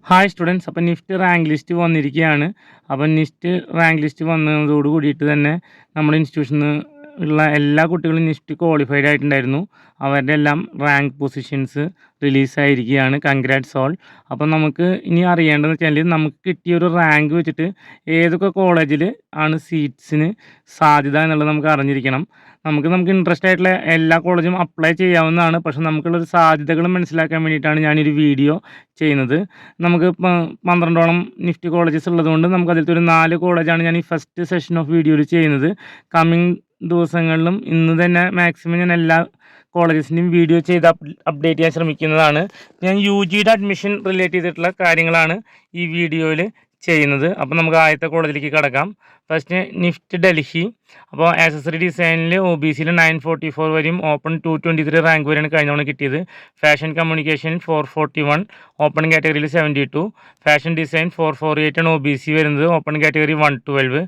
Hi students, അപ്പോൾ NEFT rank list വന്നിരിക്കുകയാണ്. അപ്പോൾ നിഫ്റ്റ് റാങ്ക് ലിസ്റ്റ് വന്നതോട് കൂടിയിട്ട് തന്നെ നമ്മുടെ ഇൻസ്റ്റിറ്റ്യൂഷനിൽ ഉള്ള എല്ലാ കുട്ടികളും നിഫ്റ്റ് ക്വാളിഫൈഡ് ആയിട്ടുണ്ടായിരുന്നു. അവരുടെ എല്ലാം റാങ്ക് പൊസിഷൻസ് റിലീസായിരിക്കുകയാണ്. Congrats all. അപ്പോൾ നമുക്ക് ഇനി അറിയേണ്ടതെന്ന് വെച്ചാൽ നമുക്ക് കിട്ടിയൊരു റാങ്ക് വെച്ചിട്ട് ഏതൊക്കെ കോളേജിൽ ആണ് സീറ്റ്സിന് സാധ്യത എന്നുള്ളത് നമുക്ക് അറിഞ്ഞിരിക്കണം. നമുക്ക് ഇൻട്രസ്റ്റ് ആയിട്ടുള്ള എല്ലാ കോളേജും അപ്ലൈ ചെയ്യാവുന്നതാണ്. പക്ഷേ നമുക്കുള്ളൊരു സാധ്യതകൾ മനസ്സിലാക്കാൻ വേണ്ടിയിട്ടാണ് ഞാനൊരു വീഡിയോ ചെയ്യുന്നത്. നമുക്ക് 12ഓളം നിഫ്റ്റ് കോളേജസ് ഉള്ളതുകൊണ്ട് നമുക്ക് അതിലത്തെ ഒരു 4 കോളേജാണ് ഞാൻ ഈ ഫസ്റ്റ് സെഷൻ ഓഫ് വീഡിയോയിൽ ചെയ്യുന്നത്. കമ്മിങ് ദിവസങ്ങളിലും ഇന്ന് തന്നെ മാക്സിമം ഞാൻ എല്ലാ കോളേജസിൻ്റെയും വീഡിയോ ചെയ്ത് അപ്ഡേറ്റ് ചെയ്യാൻ ശ്രമിക്കുന്നതാണ്. ഞാൻ UGയുടെ അഡ്മിഷൻ റിലേറ്റ് ചെയ്തിട്ടുള്ള കാര്യങ്ങളാണ് ഈ വീഡിയോയിൽ ചെയ്യുന്നത്. അപ്പോൾ നമുക്ക് ആദ്യത്തെ കോളേജിലേക്ക് കടക്കാം. First NEFT Delhi. അപ്പോൾ ആക്സസറി ഡിസൈനിൽ OBCയിൽ 944 വരെയും ഓപ്പൺ 223 റാങ്ക് വരെയാണ് കഴിഞ്ഞ തവണ കിട്ടിയത്. ഫാഷൻ കമ്മ്യൂണിക്കേഷനിൽ 441, ഓപ്പൺ കാറ്റഗറിയിൽ 72. ഫാഷൻ ഡിസൈൻ 448 ആണ് OBC വരുന്നത്, ഓപ്പൺ കാറ്റഗറി 112.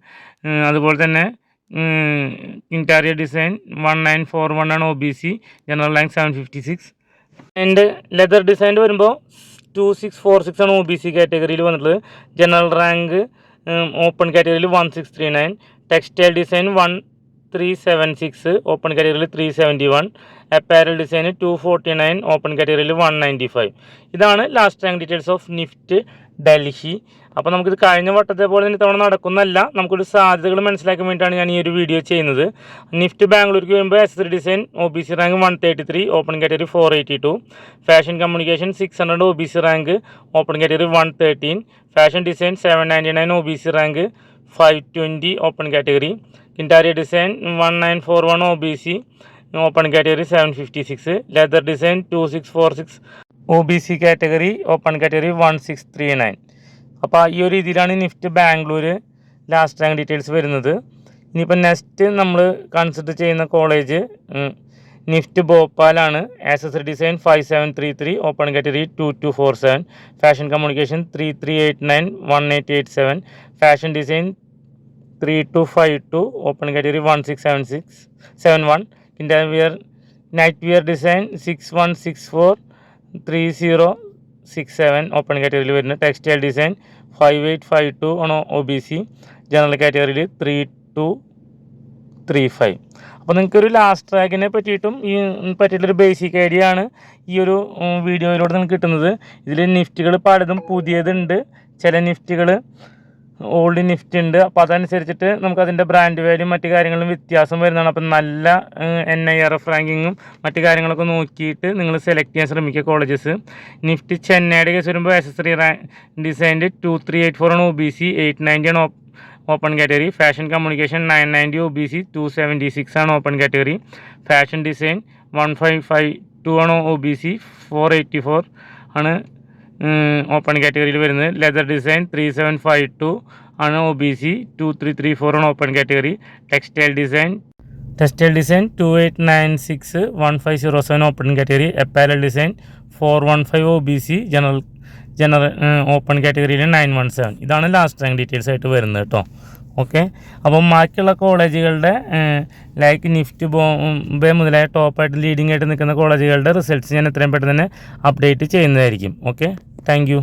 അതുപോലെ തന്നെ ഇൻറ്റീരിയർ ഡിസൈൻ 1941 ആണ് OBC, general rank 756. And leather ഡിസൈനിൽ വരുമ്പോൾ 2646 ആണ് OBC കാറ്റഗറിയിൽ വന്നിട്ടുള്ളത്, ജനറൽ റാങ്ക് ഓപ്പൺ കാറ്റഗറിയിൽ 1639. ടെക്സ്റ്റൈൽ ഡിസൈൻ 1376, ഓപ്പൺ കാറ്റഗറിയിൽ 371. അപ്പാരൽ ഡിസൈൻ 249, ഓപ്പൺ കാറ്റഗറിയിൽ 195. ഇതാണ് last rank details of NEFT Delhi. അപ്പോൾ നമുക്കിത് കഴിഞ്ഞ വട്ടത്തെ പോലെ തന്നെ തവണ നടക്കുന്നല്ല, നമുക്കൊരു സാധ്യതകൾ മനസ്സിലാക്കാൻ വേണ്ടിയിട്ടാണ് ഞാൻ ഈ ഒരു വീഡിയോ ചെയ്യുന്നത്. നിഫ്റ്റ് ബാംഗ്ലൂർക്ക് വരുമ്പോൾ accessory design OBC rank 133, open category 482. Fashion communication 600 OBC rank, open category 113. Fashion design 799 OBC rank 520, open category. Interior design 1941 OBC, open category 756. Leather design 2646 OBC category, open category 1639. അപ്പോൾ ഈ ഒരു രീതിയിലാണ് NIFT Bangalore last rank details വരുന്നത്. ഇനിയിപ്പോൾ next നമ്മൾ consider ചെയ്യുന്ന college NIFT ഭോപ്പാലാണ്. Accessory design 5733, open category 2247. Fashion communication 3389, 1887. Fashion design 3252, open category 1671. ഇൻ്റർവിയർ നൈറ്റ് വിയർ ഡിസൈൻ 6164, 3067, ഓപ്പൺ കാറ്റഗറിയിൽ വരുന്നത്. ടെക്സ്റ്റൈൽ ഡിസൈൻ 5852 ആണ് OBC, ജനറൽ കാറ്റഗറിയിൽ 3235. അപ്പോൾ നിങ്ങൾക്കൊരു ലാസ്റ്റ് റാങ്കിനെ പറ്റിയിട്ടൊരു ബേസിക് ഐഡിയ ആണ് ഈ ഒരു വീഡിയോയിലൂടെ നിങ്ങൾക്ക് കിട്ടുന്നത്. ഇതിൽ നിഫ്റ്റികൾ പലതും പുതിയതുണ്ട്, ചില നിഫ്റ്റികൾ ഓൾഡ് നിഫ്റ്റ് ഉണ്ട്. അപ്പോൾ അതനുസരിച്ചിട്ട് നമുക്കതിൻ്റെ ബ്രാൻഡ് വാല്യൂ മറ്റു കാര്യങ്ങളും വ്യത്യാസം വരുന്നതാണ്. അപ്പം നല്ല NIRF റാങ്കിങ്ങും മറ്റു കാര്യങ്ങളൊക്കെ നോക്കിയിട്ട് നിങ്ങൾ സെലക്ട് ചെയ്യാൻ ശ്രമിക്കുക കോളേജസ്. നിഫ്റ്റ് ചെന്നൈയുടെ കേസ് വരുമ്പോൾ ആക്സസറി ഡിസൈൻ്റെ 2384 ആണ് OBC, 890 ആണ് open category. Fashion communication 990 OBC, 276 ആണ് ഓപ്പൺ കാറ്റഗറി. ഫാഷൻ ഡിസൈൻ 1552 ആണ് OBC, 484 ആണ് ഓപ്പൺ കാറ്റഗറിയിൽ വരുന്നത്. ലെതർ ഡിസൈൻ 3752 ആണ് OBC, 2334 ആണ് open category. Textile design 2896, 1507 open category. Apparel design 415 OBC, general open കാറ്റഗറിയിൽ 917. ഇതാണ് ലാസ്റ്റ് റാങ്ക് ഡീറ്റെയിൽസ് ആയിട്ട് വരുന്നത് കേട്ടോ. ഓക്കെ, അപ്പം ബാക്കിയുള്ള കോളേജുകളുടെ ലൈക്ക് നിഫ്റ്റ് ബോംബെ മുതലായ ടോപ്പായിട്ട് ലീഡിംഗ് ആയിട്ട് നിൽക്കുന്ന കോളേജുകളുടെ റിസൾട്ട്സ് ഞാൻ എത്രയും പെട്ടെന്ന് തന്നെ അപ്ഡേറ്റ് ചെയ്യുന്നതായിരിക്കും. Okay, thank you.